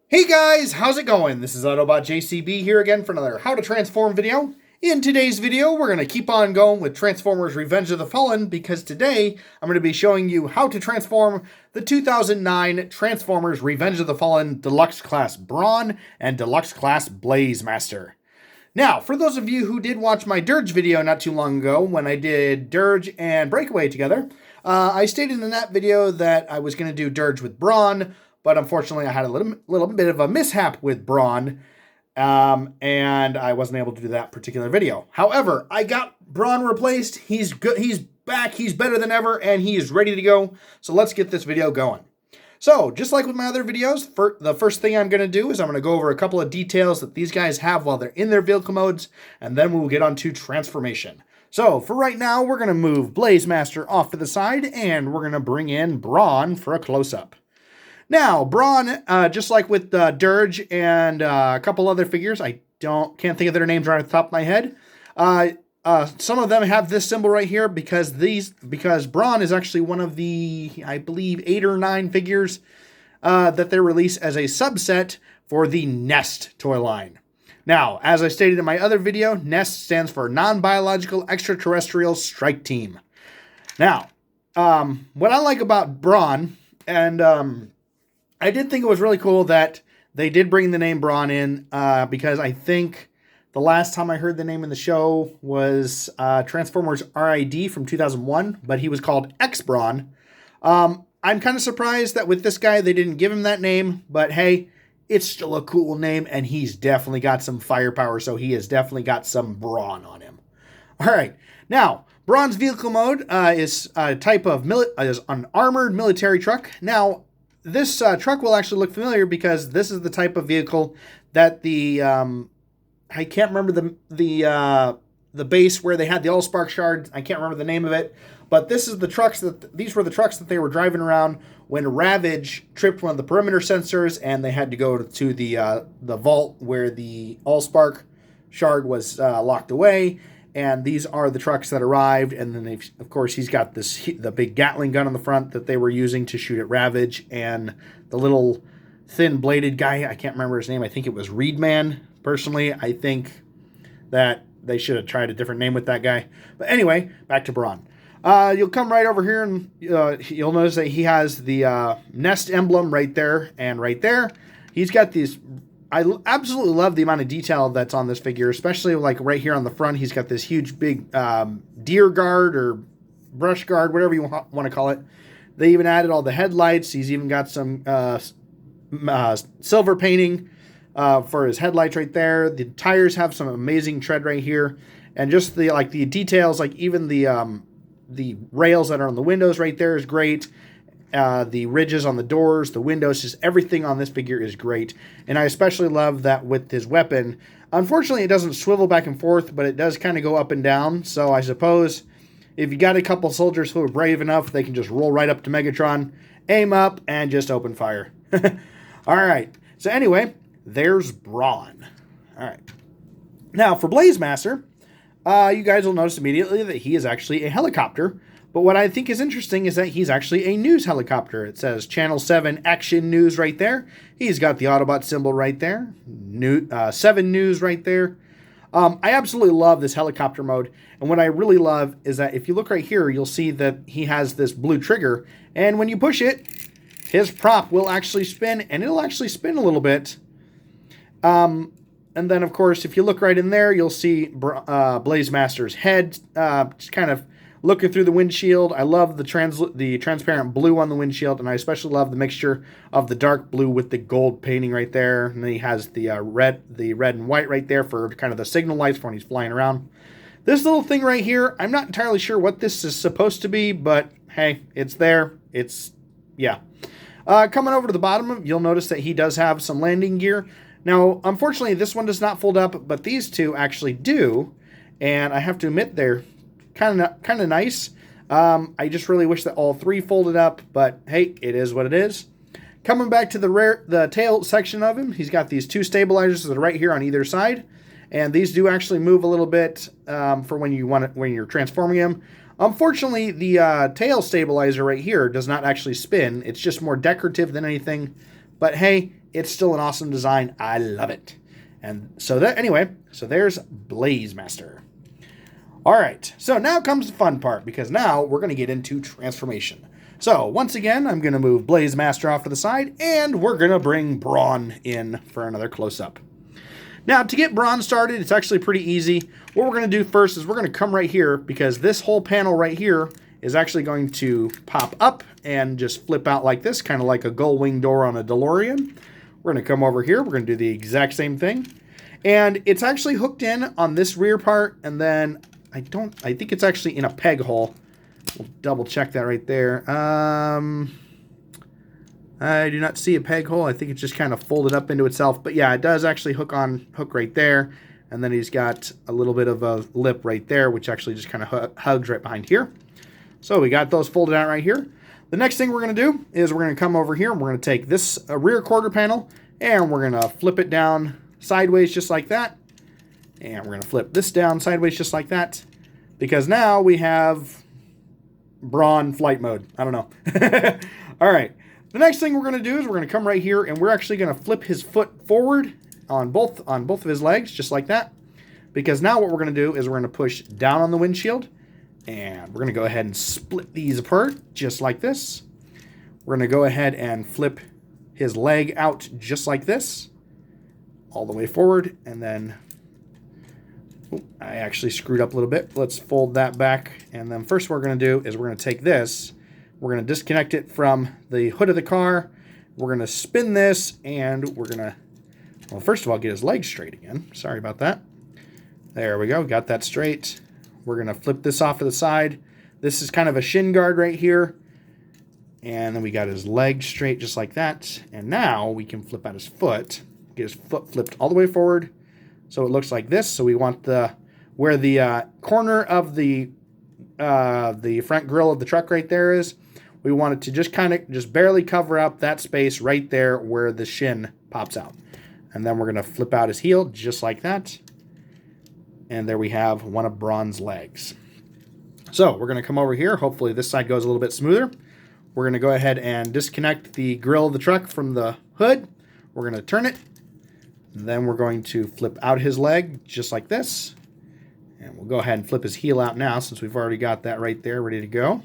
Hey guys, how's it going? This is Autobot JCB here again for another How to Transform video. In today's video, we're going to keep on going with Transformers Revenge of the Fallen because today I'm going to be showing you how to transform the 2009 Transformers Revenge of the Fallen Deluxe Class Brawn and Deluxe Class Blazemaster. Now, for those of you who did watch my Dirge video not too long ago when I did Dirge and Breakaway together, I stated in that video that I was going to do Dirge with Brawn, but unfortunately I had a little bit of a mishap with Brawn, and I wasn't able to do that particular video. However, I got Brawn replaced. He's good. He's back. He's better than ever, and he is ready to go. So let's get this video going. So, just like with my other videos, the first thing I'm going to do is I'm going to go over a couple of details that these guys have while they're in their vehicle modes, and then we'll get on to transformation. So, for right now, we're going to move Blazemaster off to the side, and we're going to bring in Brawn for a close-up. Now, Brawn, just like with Dirge and a couple other figures, I can't think of their names right off the top of my head. Some of them have this symbol right here because Brawn is actually one of the, I believe, 8 or 9 figures that they release as a subset for the Nest toy line. Now, as I stated in my other video, Nest stands for Non-Biological Extraterrestrial Strike Team. Now, what I like about Brawn, and I did think it was really cool that they did bring the name Brawn in because I think the last time I heard the name in the show was Transformers RID from 2001, but he was called X-Brawn. I'm kind of surprised that with this guy they didn't give him that name, but hey, it's still a cool name, and he's definitely got some firepower, so he has definitely got some brawn on him. All right, now, Brawn's vehicle mode is a type of is an armored military truck. Now, this truck will actually look familiar because this is the type of vehicle that the I can't remember the base where they had the Allspark shard. I can't remember the name of it, but these were the trucks that they were driving around when Ravage tripped one of the perimeter sensors, and they had to go to the vault where the Allspark shard was locked away. And these are the trucks that arrived, and then of course he's got the big Gatling gun on the front that they were using to shoot at Ravage, and the little thin bladed guy, I can't remember his name. I think it was Reedman. Personally, I think that they should have tried a different name with that guy. But anyway, back to Brawn. You'll come right over here, and you'll notice that he has the Nest emblem right there, and right there, he's got these. I absolutely love the amount of detail that's on this figure, especially like right here on the front. He's got this huge big deer guard or brush guard, whatever you want to call it. They even added all the headlights. He's even got some silver painting for his headlights right there. The tires have some amazing tread right here, and just the details, like even the rails that are on the windows right there is great. The ridges on the doors, the windows, just everything on this figure is great. And I especially love that with his weapon. Unfortunately, it doesn't swivel back and forth, but it does kind of go up and down. So I suppose if you got a couple soldiers who are brave enough, they can just roll right up to Megatron, aim up, and just open fire. All right. So anyway, there's Brawn. All right. Now, for Blazemaster, you guys will notice immediately that he is actually a helicopter. But what I think is interesting is that he's actually a news helicopter. It says Channel 7 Action News right there. He's got the Autobot symbol right there. 7 News right there. I absolutely love this helicopter mode. And what I really love is that if you look right here, you'll see that he has this blue trigger. And when you push it, his prop will actually spin, and it'll actually spin a little bit. And then, of course, if you look right in there, you'll see Blazemaster's head just kind of looking through the windshield. I love the transparent blue on the windshield, and I especially love the mixture of the dark blue with the gold painting right there. And then he has the red and white right there for kind of the signal lights for when he's flying around. This little thing right here, I'm not entirely sure what this is supposed to be, but hey, it's there. Yeah. Coming over to the bottom, you'll notice that he does have some landing gear. Now, unfortunately, this one does not fold up, but these two actually do, and I have to admit they're kind of nice. I just really wish that all 3 folded up, but hey, it is what it is. Coming back to the tail section of him, he's got these 2 stabilizers that are right here on either side, and these do actually move a little bit for when you're transforming him. Unfortunately, the tail stabilizer right here does not actually spin. It's just more decorative than anything. But hey, it's still an awesome design. I love it. And so there's Blazemaster. All right, so now comes the fun part, because now we're going to get into transformation. So once again, I'm going to move Blazemaster off to the side, and we're going to bring Brawn in for another close-up. Now, to get Brawn started, it's actually pretty easy. What we're going to do first is we're going to come right here, because this whole panel right here is actually going to pop up and just flip out like this, kind of like a gull wing door on a DeLorean. We're going to come over here. We're going to do the exact same thing. And it's actually hooked in on this rear part, and then I think it's actually in a peg hole. We'll double check that right there. I do not see a peg hole. I think it's just kind of folded up into itself. But yeah, it does actually hook right there. And then he's got a little bit of a lip right there, which actually just kind of hugs right behind here. So we got those folded out right here. The next thing we're going to do is we're going to come over here and we're going to take this rear quarter panel and we're going to flip it down sideways just like that. And we're going to flip this down sideways just like that, because now we have Brawn flight mode. I don't know. All right. The next thing we're going to do is we're going to come right here and we're actually going to flip his foot forward on both of his legs just like that, because now what we're going to do is we're going to push down on the windshield and we're going to go ahead and split these apart just like this. We're going to go ahead and flip his leg out just like this, all the way forward, and then I actually screwed up a little bit. Let's fold that back. And then first what we're going to do is we're going to take this. We're going to disconnect it from the hood of the car. We're going to spin this, and we're going to, well, first of all, get his legs straight again. Sorry about that. There we go. Got that straight. We're going to flip this off to the side. This is kind of a shin guard right here. And then we got his legs straight just like that. And now we can flip out his foot. Get his foot flipped all the way forward, so it looks like this. So we want where the corner of the front grille of the truck right there is, we want it to just barely cover up that space right there where the shin pops out. And then we're going to flip out his heel just like that. And there we have one of Brawn's legs. So we're going to come over here. Hopefully this side goes a little bit smoother. We're going to go ahead and disconnect the grille of the truck from the hood. We're going to turn it. Then we're going to flip out his leg just like this. And we'll go ahead and flip his heel out now, since we've already got that right there ready to go.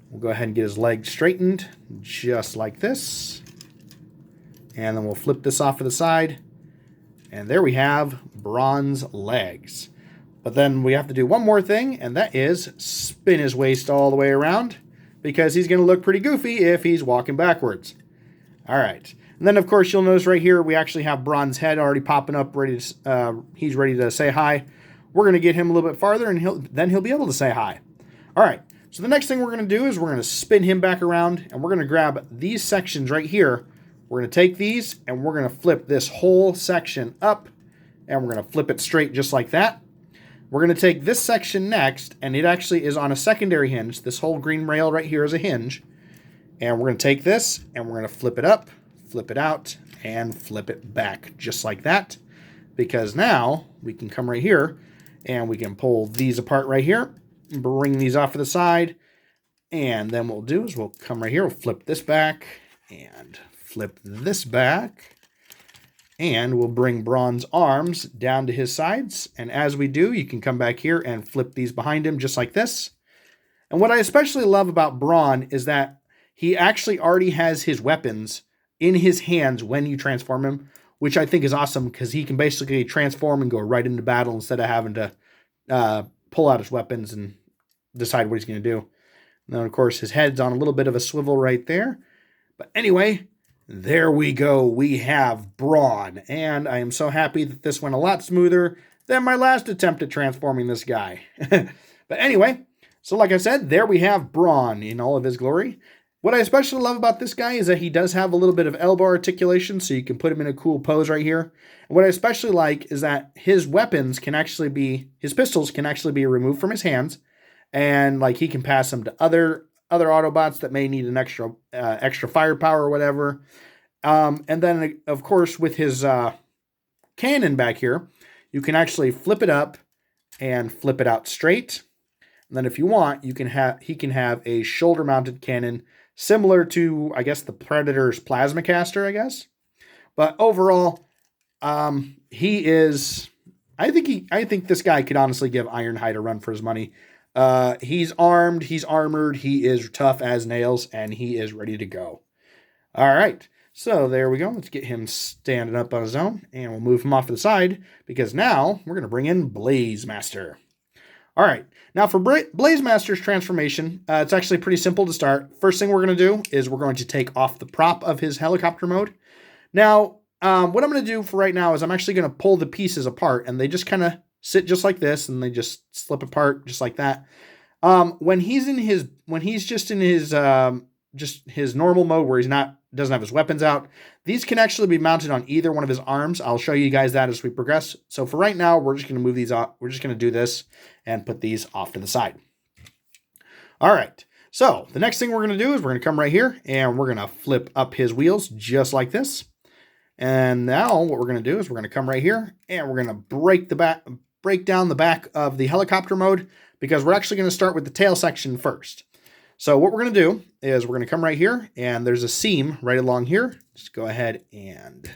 We'll go ahead and get his leg straightened just like this. And then we'll flip this off to the side. And there we have Brawn's legs. But then we have to do one more thing, and that is spin his waist all the way around, because he's going to look pretty goofy if he's walking backwards. All right. And then, of course, you'll notice right here we actually have Brawn's head already popping up, ready to, he's ready to say hi. We're going to get him a little bit farther, and then he'll be able to say hi. All right. So the next thing we're going to do is we're going to spin him back around, and we're going to grab these sections right here. We're going to take these, and we're going to flip this whole section up, and we're going to flip it straight just like that. We're going to take this section next, and it actually is on a secondary hinge. This whole green rail right here is a hinge. And we're going to take this, and we're going to flip it up, flip it out, and flip it back just like that. Because now we can come right here, and we can pull these apart right here, bring these off to the side, and then what we'll do is we'll come right here, we'll flip this back, and flip this back, and we'll bring Brawn's arms down to his sides. And as we do, you can come back here and flip these behind him just like this. And what I especially love about Brawn is that he actually already has his weapons in his hands when you transform him, which I think is awesome, because he can basically transform and go right into battle instead of having to pull out his weapons and decide what he's going to do. And then, of course, his head's on a little bit of a swivel right there. But anyway, there we go. We have Brawn. And I am so happy that this went a lot smoother than my last attempt at transforming this guy. But anyway, so like I said, there we have Brawn in all of his glory. What I especially love about this guy is that he does have a little bit of elbow articulation, so you can put him in a cool pose right here. And what I especially like is that his weapons can actually be, his pistols can actually be removed from his hands, and like he can pass them to other Autobots that may need an extra firepower or whatever. And then, of course, with his cannon back here, you can actually flip it up and flip it out straight. And then if you want, he can have a shoulder-mounted cannon similar to, I guess, the Predator's plasma caster, I guess. But overall, he is. I think this guy could honestly give Ironhide a run for his money. He's armed, he's armored, he is tough as nails, and he is ready to go. All right. So there we go. Let's get him standing up on his own, and we'll move him off to the side because now we're going to bring in Blazemaster. All right. Now for Blazemaster's transformation, it's actually pretty simple to start. First thing we're going to do is we're going to take off the prop of his helicopter mode. Now, what I'm going to do for right now is I'm actually going to pull the pieces apart, and they just kind of sit just like this, and they just slip apart just like that. When he's just in his normal mode where doesn't have his weapons out, these can actually be mounted on either one of his arms. I'll show you guys that as we progress. So for right now, we're just going to move these off. We're just going to do this and put these off to the side. All right. So the next thing we're going to do is we're going to come right here and we're going to flip up his wheels just like this. And now what we're going to do is we're going to come right here and we're going to break down the back of the helicopter mode because we're actually going to start with the tail section first. So what we're going to do is we're going to come right here and there's a seam right along here. Just go ahead and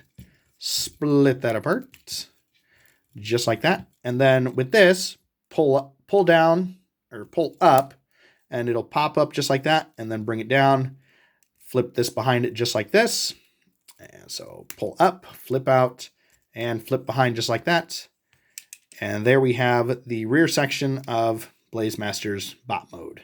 split that apart just like that. And then with this, pull down or pull up and it'll pop up just like that and then bring it down, flip this behind it just like this. And so pull up, flip out, and flip behind just like that. And there we have the rear section of Blazemaster's bot mode.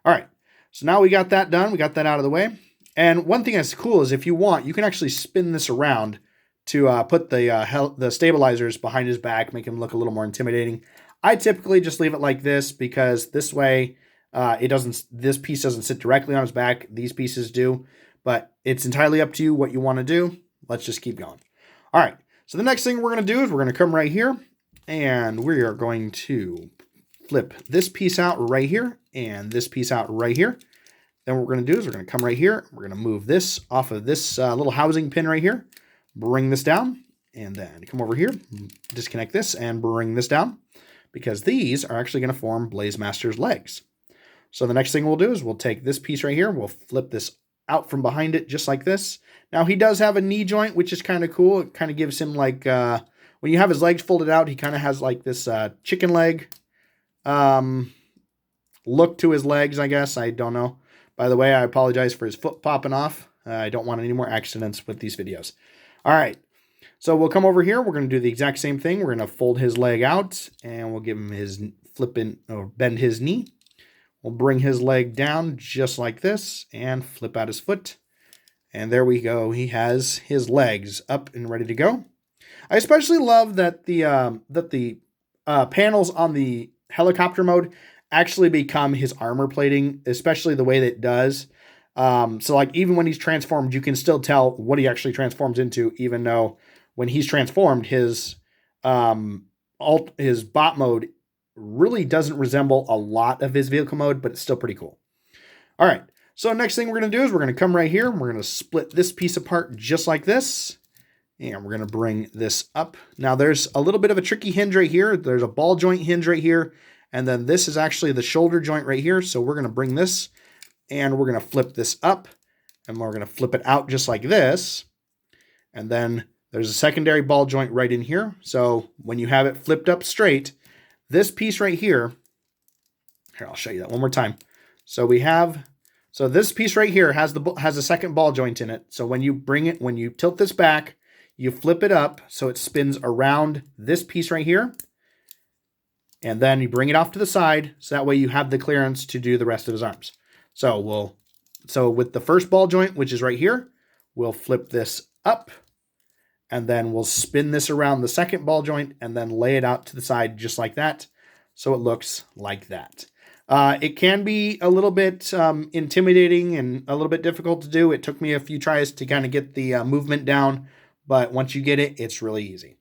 All right. So now we got that done. We got that out of the way. And one thing that's cool is if you want, you can actually spin this around to put the stabilizers behind his back, make him look a little more intimidating. I typically just leave it like this because this way this piece doesn't sit directly on his back. These pieces do, but it's entirely up to you what you want to do. Let's just keep going. All right. So the next thing we're going to do is we're going to come right here and we are going to flip this piece out right here and this piece out right here. Then what we're going to do is we're going to come right here. We're going to move this off of this little housing pin right here, bring this down, and then come over here, disconnect this and bring this down because these are actually going to form Blazemaster's legs. So the next thing we'll do is we'll take this piece right here. We'll flip this out from behind it just like this. Now he does have a knee joint, which is kind of cool. It kind of gives him like, when you have his legs folded out, he kind of has like this chicken leg look to his legs, I guess. I don't know. By the way, I apologize for his foot popping off. I don't want any more accidents with these videos. All right. So we'll come over here. We're going to do the exact same thing. We're going to fold his leg out and we'll give him his bend his knee. We'll bring his leg down just like this and flip out his foot. And there we go. He has his legs up and ready to go. I especially love that the panels on the helicopter mode actually become his armor plating, especially the way that it does. So like even when he's transformed, you can still tell what he actually transforms into, even though when he's transformed, his bot mode really doesn't resemble a lot of his vehicle mode, but it's still pretty cool. All right. So next thing we're going to do is we're going to come right here. And we're going to split this piece apart just like this. And we're going to bring this up. Now there's a little bit of a tricky hinge right here. There's a ball joint hinge right here. And then this is actually the shoulder joint right here. So we're going to bring this and we're going to flip this up and we're going to flip it out just like this. And then there's a secondary ball joint right in here. So when you have it flipped up straight, this piece right here, I'll show you that one more time. So this piece right here has a second ball joint in it. So when you tilt this back, you flip it up so it spins around this piece right here. And then you bring it off to the side, so that way you have the clearance to do the rest of his arms. So with the first ball joint, which is right here, we'll flip this up, and then we'll spin this around the second ball joint, and then lay it out to the side just like that, so it looks like that. It can be a little bit intimidating and a little bit difficult to do. It took me a few tries to kind of get the movement down, but once you get it, it's really easy.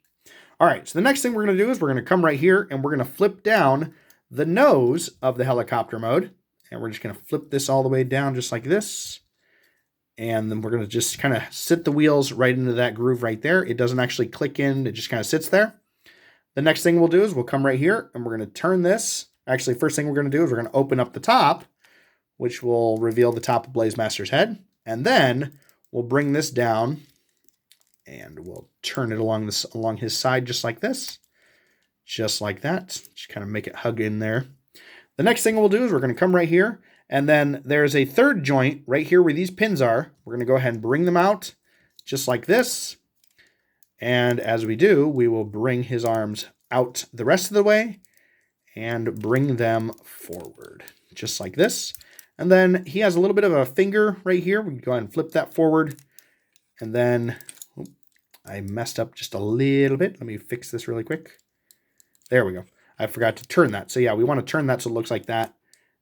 All right, so the next thing we're going to do is we're going to come right here and we're going to flip down the nose of the helicopter mode. And we're just going to flip this all the way down just like this. And then we're going to just kind of sit the wheels right into that groove right there. It doesn't actually click in. It just kind of sits there. The next thing we'll do is we'll come right here and we're going to turn this. Actually, first thing we're going to do is we're going to open up the top, which will reveal the top of Blazemaster's head. And then we'll bring this down And we'll turn it along his side just like this. Just like that. Just kind of make it hug in there. The next thing we'll do is we're going to come right here. And then there's a third joint right here where these pins are. We're going to go ahead and bring them out just like this. And as we do, we will bring his arms out the rest of the way and bring them forward just like this. And then he has a little bit of a finger right here. We can go ahead and flip that forward. And then I messed up just a little bit. Let me fix this really quick. There we go. I forgot to turn that. So yeah, we want to turn that so it looks like that.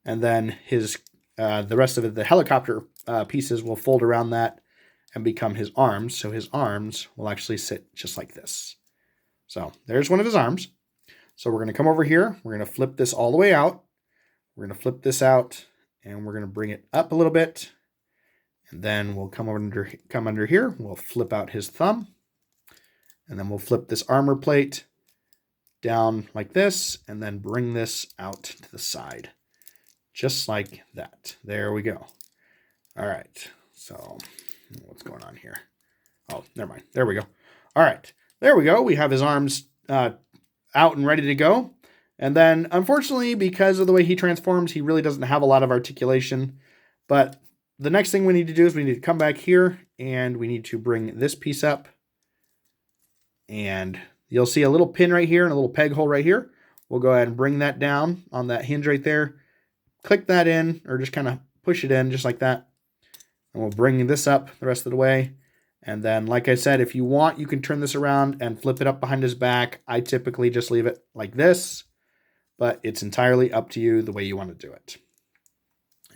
And then his the rest of it, the helicopter pieces will fold around that and become his arms. So his arms will actually sit just like this. So there's one of his arms. So we're going to come over here. We're going to flip this all the way out. We're going to flip this out and we're going to bring it up a little bit. And then we'll come under here. We'll flip out his thumb. And then we'll flip this armor plate down like this and then bring this out to the side. Just like that. There we go. All right. So what's going on here? Oh, never mind. There we go. All right. There we go. We have his arms out and ready to go. And then, unfortunately, because of the way he transforms, he really doesn't have a lot of articulation. But the next thing we need to do is we need to come back here and we need to bring this piece up. And you'll see a little pin right here and a little peg hole right here. We'll go ahead and bring that down on that hinge right there. Click that in, or just kind of push it in just like that. And we'll bring this up the rest of the way. And then, like I said, if you want, you can turn this around and flip it up behind his back. I typically just leave it like this, but it's entirely up to you the way you want to do it.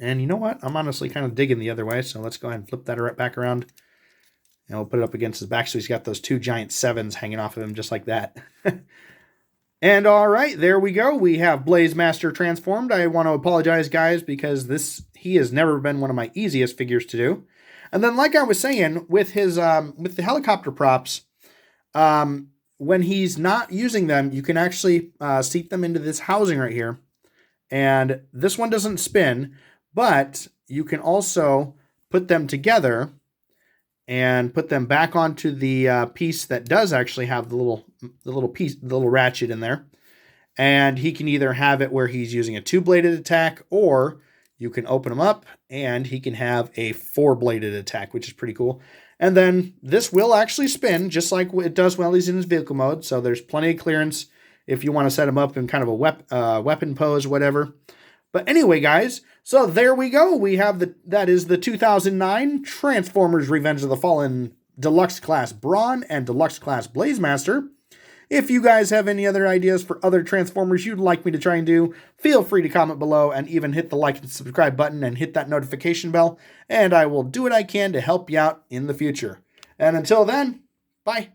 And you know what? I'm honestly kind of digging the other way, so let's go ahead and flip that right back around. And we'll put it up against his back so he's got those two giant sevens hanging off of him just like that. And all right, there we go. We have Blazemaster transformed. I want to apologize, guys, because he has never been one of my easiest figures to do. And then, like I was saying, with his with the helicopter props, when he's not using them, you can actually seat them into this housing right here. And this one doesn't spin, but you can also put them together and put them back onto the piece that does actually have the little ratchet in there. And he can either have it where he's using a 2-bladed attack, or you can open them up and he can have a 4-bladed attack, which is pretty cool. And then this will actually spin just like it does while he's in his vehicle mode. So there's plenty of clearance if you want to set him up in kind of a weapon pose, whatever. But anyway, guys, so there we go. We have that is the 2009 Transformers Revenge of the Fallen Deluxe Class Brawn and Deluxe Class Blazemaster. If you guys have any other ideas for other Transformers you'd like me to try and do, feel free to comment below and even hit the like and subscribe button and hit that notification bell, and I will do what I can to help you out in the future. And until then, bye.